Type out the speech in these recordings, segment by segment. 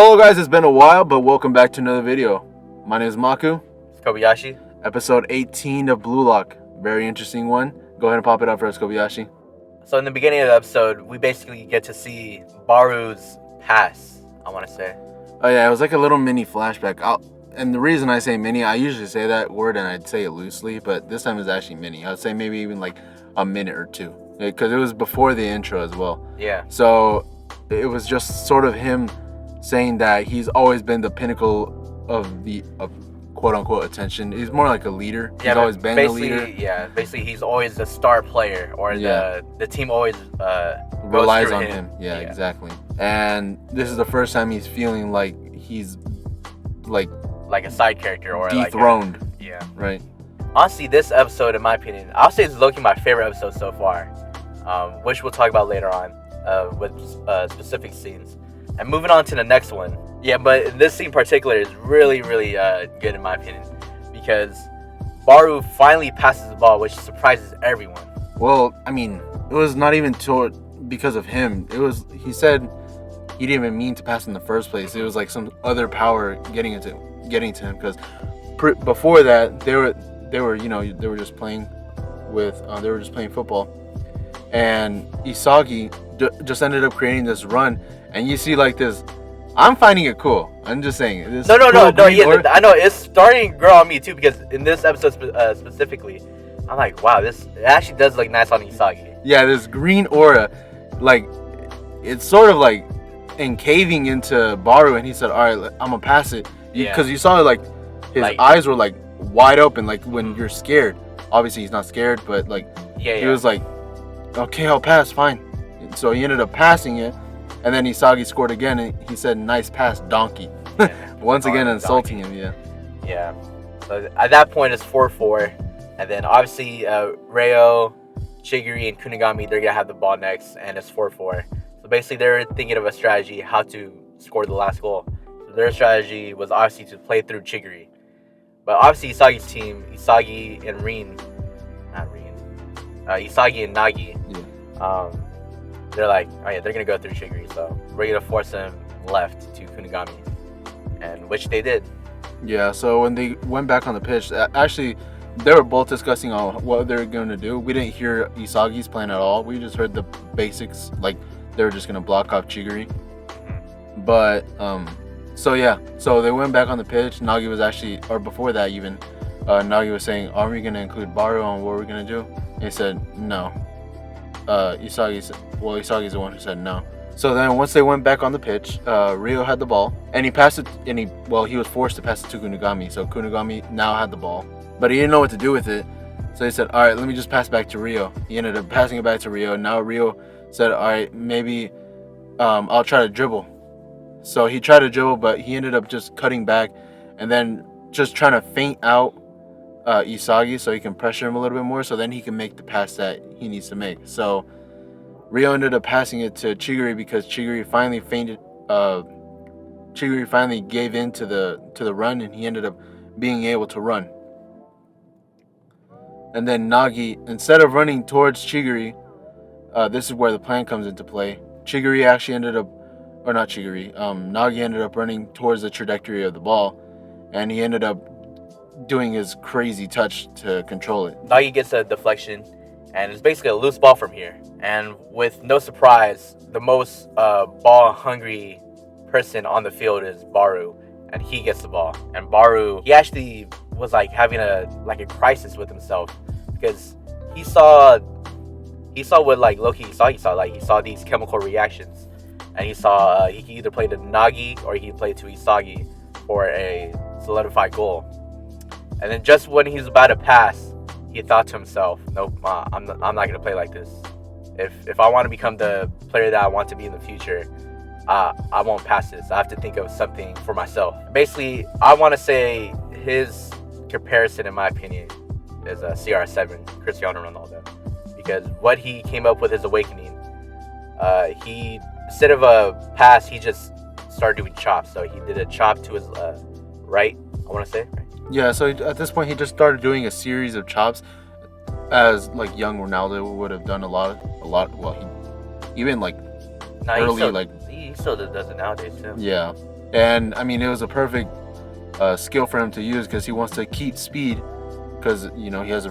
Hello guys, it's been a while, but welcome back to another video. My name is Maku. It's Kobayashi. Episode 18 of Blue Lock. Very interesting one. Go ahead and pop it up for us, Kobayashi. So in the beginning of the episode, we basically get to see Baru's past, I want to say. Oh yeah, it was like a little mini flashback. And the reason I say mini, I usually say that word and I'd say it loosely, but this time it's actually mini. I'd say maybe even like a minute or two, because it was before the intro as well. Yeah. So it was just sort of him saying that he's always been the pinnacle of quote unquote attention. He's more like a leader. He's always been the leader. Yeah, basically he's always the star player, or the team always relies on him. Yeah, exactly. And this is the first time he's feeling like he's like a side character or dethroned. Yeah. Right. Honestly, this episode, in my opinion, I'll say it's low-key my favorite episode so far, which we'll talk about later on with specific scenes. And moving on to the next one. Yeah, but this scene in particular is really, really good in my opinion, because Baru finally passes the ball, which surprises everyone. Well, I mean, it was not even because of him. He said he didn't even mean to pass in the first place. It was like some other power getting to him, because before that they were just playing football, and Isagi just ended up creating this run. And you see like this, I'm finding it cool. I'm just saying. No. Yeah, I know it's starting to grow on me too, because in this episode specifically, I'm like, wow, it actually does look nice on Isagi. Yeah, this green aura, like it's sort of like encaving into Baru, and he said, "All right, I'm gonna pass it," because you saw like his eyes were like wide open, like when you're scared. Obviously, he's not scared, but like he was like, "Okay, I'll pass, fine." And so he ended up passing it. And then Isagi scored again, and he said, "Nice pass, donkey." Once again, insulting him, Yeah. So at that point, it's 4-4. And then obviously, Ryo, Chigiri, and Kunigami, they're going to have the ball next, and it's 4-4. So basically, they're thinking of a strategy, how to score the last goal. So their strategy was obviously to play through Chigiri. But obviously, Isagi's team, Isagi and Isagi and Nagi, they're like, oh yeah, they're gonna go through Chigiri, so we're gonna force him left to Kunigami, and which they did. Yeah. So when they went back on the pitch, actually, they were both discussing on what they're gonna do. We didn't hear Isagi's plan at all. We just heard the basics, like they were just gonna block off Chigiri. But so they went back on the pitch. Nagi was actually, or before that even, Nagi was saying, "Are we gonna include Baru on what we're gonna do?" And he said, "No." Isagi's the one who said no. So then once they went back on the pitch, Ryo had the ball, and he passed it, and he was forced to pass it to Kunigami. So Kunigami now had the ball, but he didn't know what to do with it. So he said, "All right, let me just pass back to Ryo." He ended up passing it back to Ryo. Now Ryo said, "All right, maybe I'll try to dribble." So he tried to dribble, but he ended up just cutting back and then just trying to feint out Isagi so he can pressure him a little bit more, so then he can make the pass that he needs to make. So Ryo ended up passing it to Chigiri, because Chigiri finally gave in to the run, and he ended up being able to run. And then Nagi, instead of running towards Chigiri, this is where the plan comes into play. Nagi ended up running towards the trajectory of the ball, and he ended up doing his crazy touch to control it. Nagi gets a deflection, and it's basically a loose ball from here. And with no surprise, the most ball-hungry person on the field is Baru, and he gets the ball. And Baru, he actually was like having a crisis with himself, because he saw what like Loki Isagi saw. Like he saw these chemical reactions, and he saw he could either play to Nagi or he could play to Isagi for a solidified goal. And then just when he's about to pass, he thought to himself, "Nope, I'm not going to play like this. If I want to become the player that I want to be in the future, I won't pass this. I have to think of something for myself." Basically, I want to say his comparison, in my opinion, is CR7, Cristiano Ronaldo. Because what he came up with his awakening, he, instead of a pass, he just started doing chops. So he did a chop to his right, I want to say. Yeah, so at this point he just started doing a series of chops, as like young Ronaldo would have done a lot. Well, he even like he still does it nowadays too. Yeah, And I mean, it was a perfect skill for him to use because he wants to keep speed because he has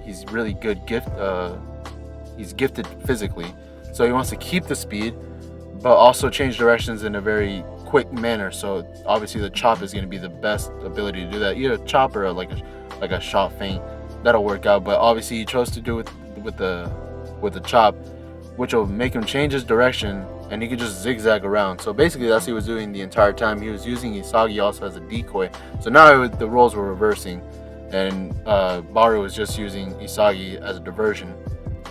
he's really good gift. He's gifted physically, so he wants to keep the speed, but also change directions in a very quick manner. So obviously the chop is going to be the best ability to do that. Either a chop or like a shot feint, that'll work out. But obviously he chose to do it with the chop, which will make him change his direction, and he could just zigzag around. So basically that's what he was doing the entire time. He was using Isagi also as a decoy. So now the roles were reversing, and Baru was just using Isagi as a diversion.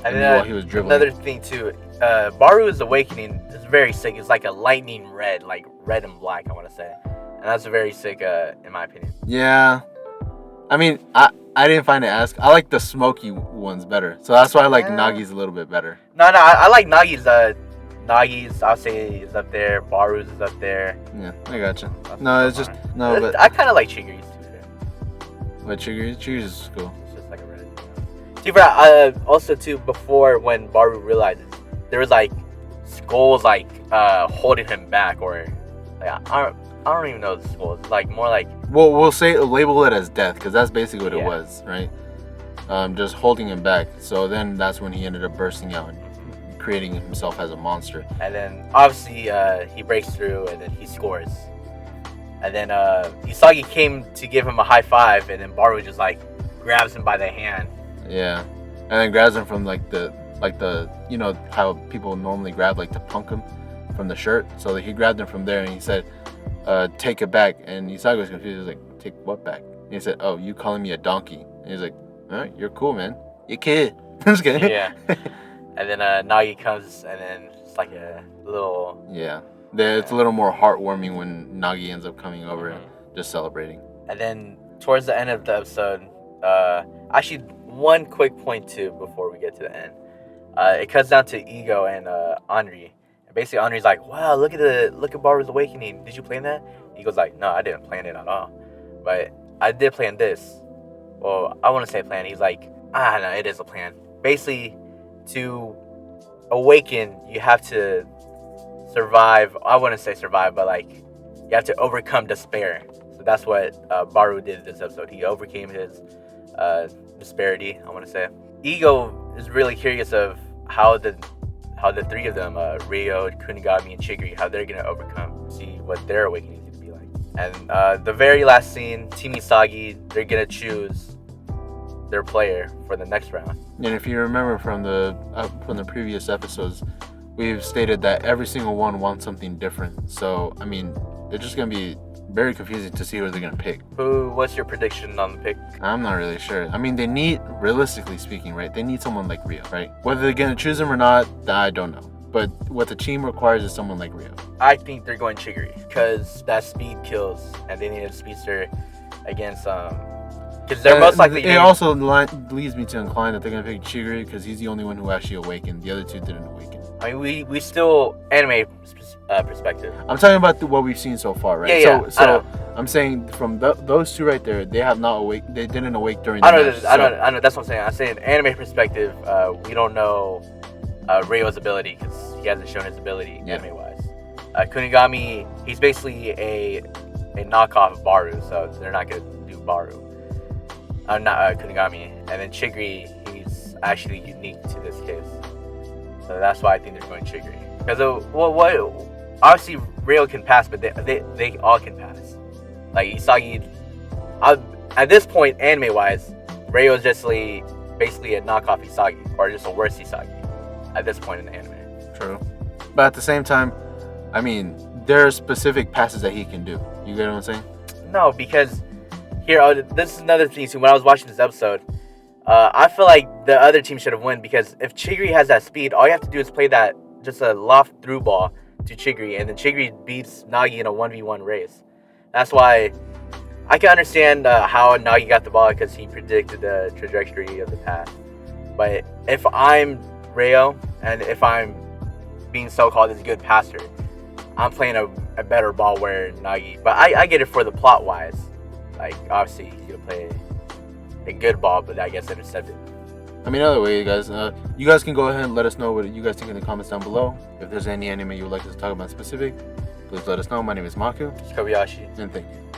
And while he was dribbling. Another thing too, Baru's awakening is very sick. It's like a lightning red, like red and black, I want to say, and that's very sick in my opinion. Yeah, I mean, I didn't find it as I like the smoky ones better, so that's why I like Nagi's a little bit better. No, I like Nagi's. Nagi's, I'll say, is up there. Baru's is up there. Yeah, I gotcha. No, it's just no, but I kind of like Chigiri's too. But Chigiri's is cool. It's just like a red. See, also too, before when Baru realizes, there was like skulls like holding him back, or like I don't even know the skulls. Like more like. Well, we'll label it as death because that's basically what it was, right? Just holding him back. So then that's when he ended up bursting out, creating himself as a monster. And then obviously he breaks through and then he scores. And then Isagi came to give him a high five, and then Baru just like grabs him by the hand. Yeah, and then grabs him from like the how people normally grab like to punk him from the shirt. So he grabbed him from there and he said, "Take it back." And Isagi was confused. He was like, "Take what back?" And he said, "Oh, you calling me a donkey?" And he's like, "All right, you're cool, man. You kid." I'm just kidding. Yeah. And then Nagi comes, and then it's like a little. Yeah. It's a little more heartwarming when Nagi ends up coming over and just celebrating. And then towards the end of the episode, actually one quick point too before we get to the end, it cuts down to Ego and Henri. And basically Henri's like, "Wow, look at Baru's awakening. Did you plan that?" Ego's like, "No, I didn't plan it at all, but I did plan this." Well, I want to say plan. He's like, no, it is a plan. Basically, to awaken, you have to survive. I wouldn't say survive, but like you have to overcome despair. So that's what Baru did this episode. He overcame his disparity, I want to say. Ego is really curious of how the three of them, Ryo, Kunigami, and Chigiri, how they're gonna overcome, see what their awakening is gonna be like. And the very last scene, Team Isagi, they're gonna choose their player for the next round. And if you remember from the previous episodes, we've stated that every single one wants something different. So I mean, it's just gonna be very confusing to see who they're gonna pick. What's your prediction on the pick? I'm not really sure. I mean, they need, realistically speaking, right? They need someone like Ryo, right? Whether they're gonna choose him or not, I don't know. But what the team requires is someone like Ryo. I think they're going Chigiri because that speed kills, and they need a speedster against because they're most likely. It also leads me to incline that they're gonna pick Chigiri because he's the only one who actually awakened. The other two didn't awaken. I mean, we still anime perspective. I'm talking about what we've seen so far, right? Yeah. So I'm saying from those two right there, they have not awake. They didn't awake during. I know. That's what I'm saying. I'm saying anime perspective. We don't know Ryo's ability because he hasn't shown his ability anime wise. Kunigami, he's basically a knockoff of Baru, so they're not gonna do Baru. Not Kunigami, and then Chigiri, he's actually unique to this case. So that's why I think they're going Chigiri. Because obviously Ryo can pass, but they all can pass. Like Isagi, at this point, anime wise, Ryo is just basically a knockoff Isagi, or just a worse Isagi at this point in the anime. True, but at the same time, I mean, there are specific passes that he can do. You get what I'm saying? No, because here, this is another thing too. When I was watching this episode, I feel like the other team should have won because if Chigiri has that speed, all you have to do is play that just a loft through ball to Chigiri, and then Chigiri beats Nagi in a 1v1 race. That's why I can understand how Nagi got the ball because he predicted the trajectory of the path. But if I'm Ryo and if I'm being so-called as a good passer, I'm playing a better ball where Nagi. But I get it for the plot wise. Like obviously he's gonna play a good ball, but I guess intercepted. I mean, either way, you guys can go ahead and let us know what you guys think in the comments down below. If there's any anime you would like us to talk about specific, please let us know. My name is Maku, Kobayashi. and thank you.